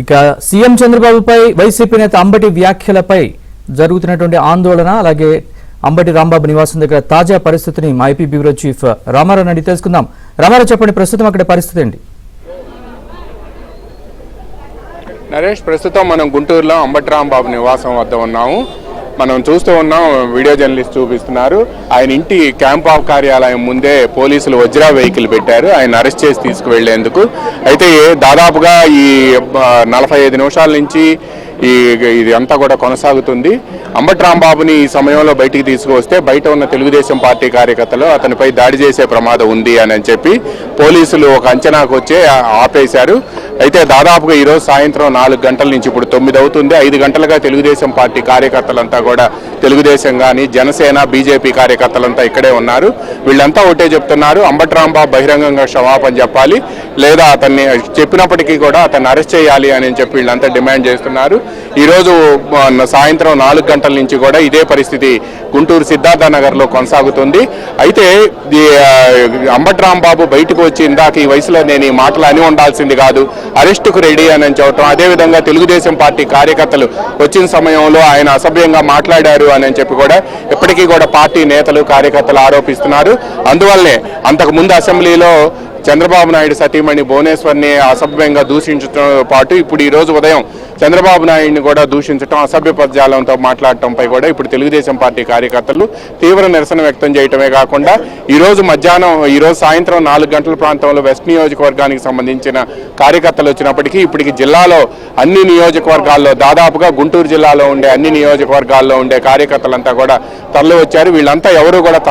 ఇక సీఎం చంద్రబాబుపై వైసీపీ నేత అంబటి వ్యాఖ్యలపై జరుగుతున్నటువంటి ఆందోళన అలాగే అంబటి రాంబాబు నివాసం దగ్గర తాజా పరిస్థితిని మా ఐపీ బ్యూరో చీఫ్ రామారావు అడిగి తెలుసుకుందాం. రామారావు చెప్పండి, ప్రస్తుతం అక్కడ పరిస్థితి ఏంటి? నరేష్, ప్రస్తుతం మనం గుంటూరులో అంబటి రాంబాబు నివాసం వద్ద ఉన్నాము. మనం చూస్తూ ఉన్నాం, వీడియో జర్నలిస్ట్ చూపిస్తున్నారు. ఆయన ఇంటి క్యాంప్ ఆఫ్ కార్యాలయం ముందే పోలీసులు వజ్రా వెహికల్ పెట్టారు ఆయన అరెస్ట్ చేసి తీసుకువెళ్లేందుకు. అయితే దాదాపుగా ఈ 45 నిమిషాల నుంచి ఇది అంతా కూడా కొనసాగుతుంది. అంబటి రాంబాబుని ఈ సమయంలో బయటికి తీసుకువస్తే బయట ఉన్న తెలుగుదేశం పార్టీ కార్యకర్తలు అతనిపై దాడి చేసే ప్రమాదం ఉంది అని చెప్పి పోలీసులు ఒక అంచనాకు వచ్చి ఆపేశారు. అయితే దాదాపుగా ఈరోజు సాయంత్రం 4 గంటల నుంచి ఇప్పుడు 9 అవుతుంది. 5 గంటలుగా తెలుగుదేశం పార్టీ కార్యకర్తలంతా కూడా తెలుగుదేశం కానీ జనసేన బీజేపీ కార్యకర్తలంతా ఇక్కడే ఉన్నారు. వీళ్ళంతా ఒకటే చెప్తున్నారు, అంబటి రాంబాబు బహిరంగంగా క్షమాపణ చెప్పాలి, లేదా అతన్ని చెప్పినప్పటికీ కూడా అతన్ని అరెస్ట్ చేయాలి అని చెప్పి వీళ్ళంతా డిమాండ్ చేస్తున్నారు. ఈరోజు సాయంత్రం 4 గంటల నుంచి కూడా ఇదే పరిస్థితి గుంటూరు సిద్ధార్థ నగర్లో కొనసాగుతుంది. అయితే అంబటి రాంబాబు బయటకు వచ్చి ఇందాక ఈ వయసులో నేను ఈ మాటలు అని ఉండాల్సింది కాదు, అరెస్టుకు రెడీ అని చెప్పడం, అదేవిధంగా తెలుగుదేశం పార్టీ కార్యకర్తలు వచ్చిన సమయంలో ఆయన అసభ్యంగా మాట్లాడారు అని చెప్పి కూడా ఇప్పటికీ కూడా పార్టీ నేతలు కార్యకర్తలు ఆరోపిస్తున్నారు. అందువల్లనే అంతకుముందు అసెంబ్లీలో చంద్రబాబు నాయుడు సతీమణి భువనేశ్వర్ని అసభ్యంగా దూషించడంతో పాటు ఇప్పుడు ఈ రోజు ఉదయం చంద్రబాబు నాయుడిని కూడా దూషించడం, అసభ్య పదజాలంతో మాట్లాడటంపై కూడా ఇప్పుడు తెలుగుదేశం పార్టీ కార్యకర్తలు తీవ్ర నిరసన వ్యక్తం చేయటమే కాకుండా ఈరోజు సాయంత్రం 4 గంటల ప్రాంతంలో వెస్ట్ నియోజకవర్గానికి సంబంధించిన కార్యకర్తలు వచ్చినప్పటికీ ఇప్పటికి జిల్లాలో అన్ని నియోజకవర్గాల్లో దాదాపుగా గుంటూరు జిల్లాలో ఉండే అన్ని నియోజకవర్గాల్లో ఉండే కార్యకర్తలంతా కూడా తరలి వచ్చారు. వీళ్ళంతా ఎవరు కూడా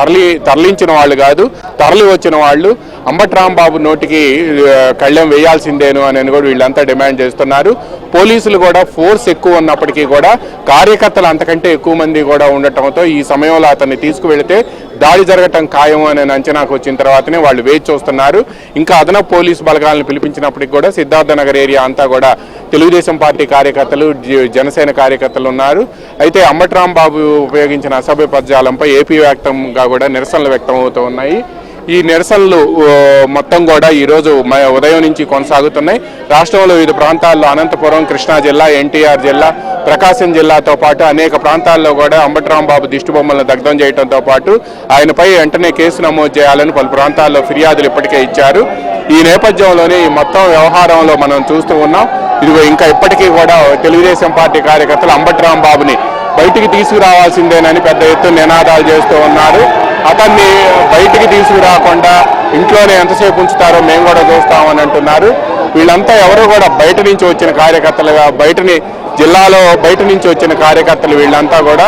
తరలించిన వాళ్ళు కాదు, తరలి వచ్చిన వాళ్ళు. అంబటి రాంబాబు నోటికి కళ్ళెం వేయాల్సిందేను అని కూడా వీళ్ళంతా డిమాండ్ చేస్తున్నారు. పోలీసులు కూడా ఫోర్స్ ఎక్కువ ఉన్నప్పటికీ కూడా కార్యకర్తలు అంతకంటే ఎక్కువ మంది కూడా ఉండటంతో ఈ సమయంలో అతన్ని తీసుకువెళితే దాడి జరగటం ఖాయం అనే అంచనాకు వచ్చిన తర్వాతనే వాళ్ళు వేచి చూస్తున్నారు. ఇంకా అదనపు పోలీసు బలగాలను పిలిపించినప్పటికీ కూడా సిద్ధార్థ నగర్ ఏరియా అంతా కూడా తెలుగుదేశం పార్టీ కార్యకర్తలు జనసేన కార్యకర్తలు ఉన్నారు. అయితే అంబటి రాంబాబు ఉపయోగించిన అసభ్య పదజాలంపై ఏపీ వ్యాప్తంగా కూడా నిరసనలు వ్యక్తం అవుతూ ఉన్నాయి. ఈ నిరసనలు మొత్తం కూడా ఈరోజు ఉదయం నుంచి కొనసాగుతున్నాయి. రాష్ట్రంలో వివిధ ప్రాంతాల్లో అనంతపురం, కృష్ణా జిల్లా, ఎన్టీఆర్ జిల్లా, ప్రకాశం జిల్లాతో పాటు అనేక ప్రాంతాల్లో కూడా అంబటి రాంబాబు దిష్టిబొమ్మలను దగ్ధం చేయడంతో పాటు ఆయనపై వెంటనే కేసు నమోదు చేయాలని పలు ప్రాంతాల్లో ఫిర్యాదులు ఇప్పటికే ఇచ్చారు. ఈ నేపథ్యంలోనే ఈ మొత్తం వ్యవహారంలో మనం చూస్తూ ఉన్నాం. ఇదిగో ఇంకా ఇప్పటికీ కూడా తెలుగుదేశం పార్టీ కార్యకర్తలు అంబటి రాంబాబుని బయటికి తీసుకురావాల్సిందేనని పెద్ద ఎత్తున నినాదాలు చేస్తూ ఉన్నారు. అతన్ని బయటికి తీసుకురాకుండా ఇంట్లోనే ఎంతసేపు ఉంచుతారో మేము కూడా చూస్తామని అంటున్నారు. వీళ్ళంతా ఎవరు కూడా బయట నుంచి వచ్చిన కార్యకర్తలుగా, జిల్లాలో బయట నుంచి వచ్చిన కార్యకర్తలు వీళ్ళంతా కూడా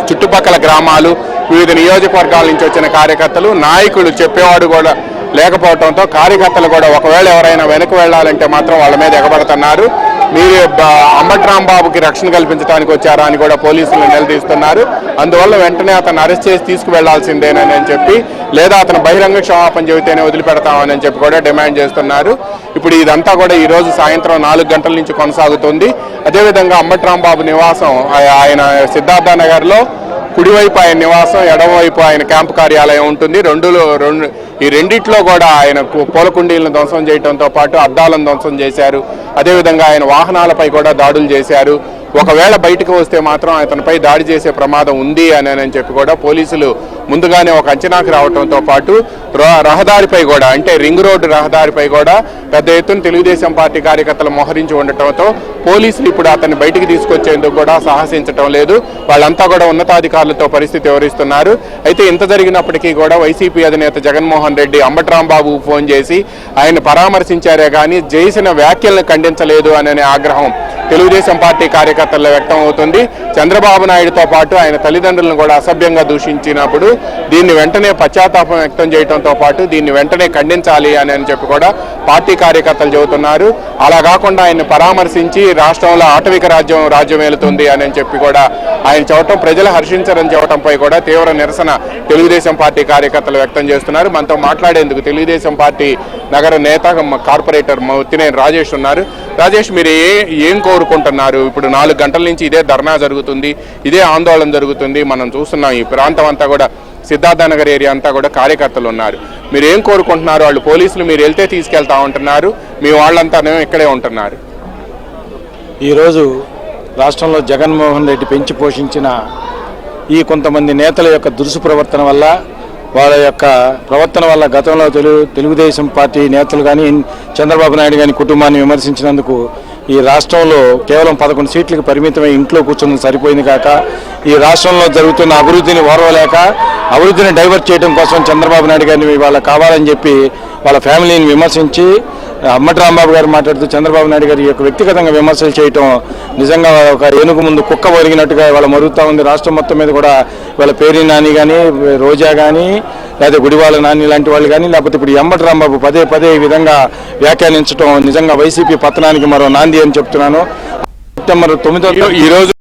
చుట్టుపక్కల గ్రామాలు, వివిధ నియోజకవర్గాల నుంచి వచ్చిన కార్యకర్తలు, నాయకులు చెప్పేవాడు కూడా లేకపోవడంతో కార్యకర్తలు కూడా ఒకవేళ ఎవరైనా వెనక్కి వెళ్ళాలంటే మాత్రం వాళ్ళ మీద ఎగబడుతున్నారు. మీరు అంబటి రాంబాబుకి రక్షణ కల్పించడానికి వచ్చారా అని కూడా పోలీసులు నిలదీస్తున్నారు. అందువల్ల వెంటనే అతను అరెస్ట్ చేసి తీసుకువెళ్లాల్సిందేనని చెప్పి, లేదా అతను బహిరంగ క్షమాపణ చెబితేనే వదిలిపెడతామని చెప్పి కూడా డిమాండ్ చేస్తున్నారు. ఇప్పుడు ఇదంతా కూడా ఈ రోజు సాయంత్రం 4 గంటల నుంచి కొనసాగుతుంది. అదేవిధంగా అంబటి రాంబాబు నివాసం ఆయన సిద్ధార్థ నగర్లో కుడివైపు ఆయన నివాసం, ఎడమవైపు ఆయన క్యాంపు కార్యాలయం ఉంటుంది. ఈ రెండిట్లో కూడా ఆయన పూల కుండీలను ధ్వంసం చేయడంతో పాటు అద్దాలను ధ్వంసం చేశారు. అదేవిధంగా ఆయన వాహనాలపై కూడా దాడులు చేశారు. ఒకవేళ బయటకు వస్తే మాత్రం అతనిపై దాడి చేసే ప్రమాదం ఉంది అని చెప్పి కూడా పోలీసులు ముందుగానే ఒక అంచనాకు రావడంతో పాటు రహదారిపై కూడా, అంటే రింగ్ రోడ్డు రహదారిపై కూడా పెద్ద ఎత్తున తెలుగుదేశం పార్టీ కార్యకర్తలు మోహరించి ఉండటంతో పోలీసులు ఇప్పుడు అతన్ని బయటికి తీసుకొచ్చేందుకు కూడా సాహసించడం లేదు. వాళ్ళంతా కూడా ఉన్నతాధికారులతో పరిస్థితి వివరిస్తున్నారు. అయితే ఇంత జరిగినప్పటికీ కూడా వైసీపీ అధినేత జగన్మోహన్ రెడ్డి అంబటి రాంబాబుకు ఫోన్ చేసి ఆయన పరామర్శించారే కానీ చేసిన వ్యాఖ్యలను ఖండించలేదు అనే ఆగ్రహం తెలుగుదేశం పార్టీ కార్యకర్తల్లో వ్యక్తం అవుతుంది. చంద్రబాబు నాయుడుతో పాటు ఆయన తల్లిదండ్రులను కూడా అసభ్యంగా దూషించినప్పుడు దీన్ని వెంటనే పశ్చాత్తాపం వ్యక్తం చేయడంతో పాటు దీన్ని వెంటనే ఖండించాలి అని చెప్పి కూడా పార్టీ కార్యకర్తలు చెబుతున్నారు. అలా కాకుండా ఆయన్ని పరామర్శించి రాష్ట్రంలో ఆటవిక రాజ్యం ఏలుతుంది అని చెప్పి కూడా ఆయన చెప్పడం, ప్రజలు హర్షించరని చెప్పడంపై కూడా తీవ్ర నిరసన తెలుగుదేశం పార్టీ కార్యకర్తలు వ్యక్తం చేస్తున్నారు. మనతో మాట్లాడేందుకు తెలుగుదేశం పార్టీ నగర నేత కార్పొరేటర్ ముత్తినేని రాజేష్ ఉన్నారు. రాజేష్, మీరు ఏం కోరుకుంటున్నారు? ఇప్పుడు 4 గంటల నుంచి ఇదే ధర్నా జరుగుతుంది, ఇదే ఆందోళన జరుగుతుంది. మనం చూస్తున్నాం ఈ ప్రాంతం అంతా కూడా సిద్ధార్థ నగర్ ఏరియా అంతా కూడా కార్యకర్తలు ఉన్నారు. మీరు ఏం కోరుకుంటున్నారు? వాళ్ళు పోలీసులు మీరు వెళ్తే తీసుకెళ్తా ఉంటున్నారు, మీ వాళ్ళంతా ఇక్కడే ఉంటున్నారు. ఈరోజు రాష్ట్రంలో జగన్మోహన్ రెడ్డి పెంచి పోషించిన ఈ కొంతమంది నేతల యొక్క దురుసు ప్రవర్తన వల్ల, వాళ్ళ యొక్క ప్రవర్తన వల్ల గతంలో తెలుగుదేశం పార్టీ నేతలు కానీ చంద్రబాబు నాయుడు కానీ కుటుంబాన్ని విమర్శించినందుకు ఈ రాష్ట్రంలో కేవలం 11 సీట్లకు పరిమితమై ఇంట్లో కూర్చుని సరిపోయింది కాక, ఈ రాష్ట్రంలో జరుగుతున్న అభివృద్ధిని ఓర్వలేక అభివృద్ధిని డైవర్ట్ చేయడం కోసం చంద్రబాబు నాయుడు గారిని వాళ్ళ కావాలని చెప్పి వాళ్ళ ఫ్యామిలీని విమర్శించి అంబటి రాంబాబు గారు మాట్లాడుతూ చంద్రబాబు నాయుడు గారి యొక్క వ్యక్తిగతంగా విమర్శలు చేయటం నిజంగా ఒక ఏనుగు ముందు కుక్క ఒరిగినట్టుగా వాళ్ళ మరుగుతూ ఉంది. రాష్ట్రం మొత్తం మీద కూడా వాళ్ళ పేరు నాని కానీ, రోజా కానీ, లేదా గుడివాళ్ళ నాని లాంటి వాళ్ళు కానీ, లేకపోతే ఇప్పుడు అంబటి రాంబాబు పదే పదే ఈ విధంగా వ్యాఖ్యానించడం నిజంగా వైసీపీ పతనానికి మరో నాంది అని చెప్తున్నాను. సెప్టెంబర్ 9వ ఈరోజు